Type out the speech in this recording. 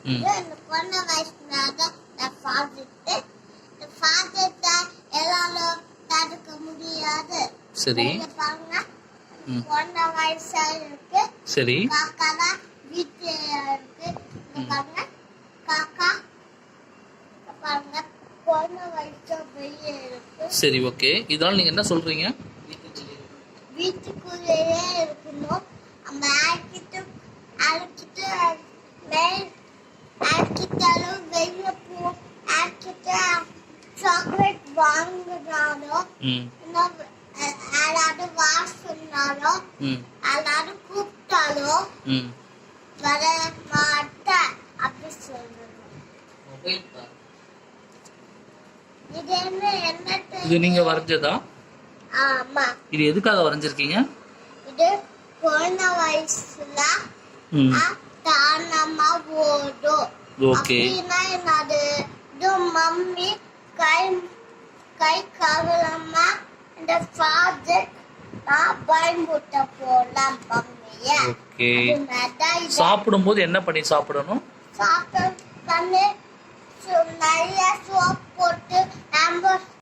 ம் இந்த கொரோனா வைரஸ்னால இந்த ப்ராஜெக்ட் எல்லாரும் தடுக்க முடியாது. சரி இங்க பாருங்க, ம் கொரோனா வைரஸ் இருக்கு. சரி காக்கா வீட்டுல இருக்கு. இங்க பாருங்க, காக்கா பாருங்க, கொரோனா வைரஸ் வெளியே இருக்கு. சரி ஓகே. இதனால நீங்க என்ன சொல்றீங்க? வீட்டுக்குள்ளேயே இருக்கணும். நம்ம அழைக்கிட்டு அழைக்கிட்டாலும் வெளியே அழைக்கிட்ட சாக்லேட் வாங்கினாலும் ம் எல்லாரும் வா சொன்னாலும் ம் எல்லாரும் கூப்பிட்டாலும் ம் வர மாட்டேன் அப்படி சொல்லணும். இது என்ன இது நீங்க வரைஞ்சதா? ஆமா, இது எதுக்காக வரைஞ்சிருக்கீங்க? இது கொரோனா வைரஸ்ல ம் தானமா ஓடும். ஓகே அப்படின்னா என்னது? இது மம்மி கை கை கவலமா இந்த ப்ராஜெக்ட் நான் பயன்படுத்த போலாம் மம்மிய. ஓகே. அது சாப்பிடும்போது என்ன பண்ணி சாப்பிடணும்? சாப்பிட்டு நிறைய சோப் போட்டு நம்ம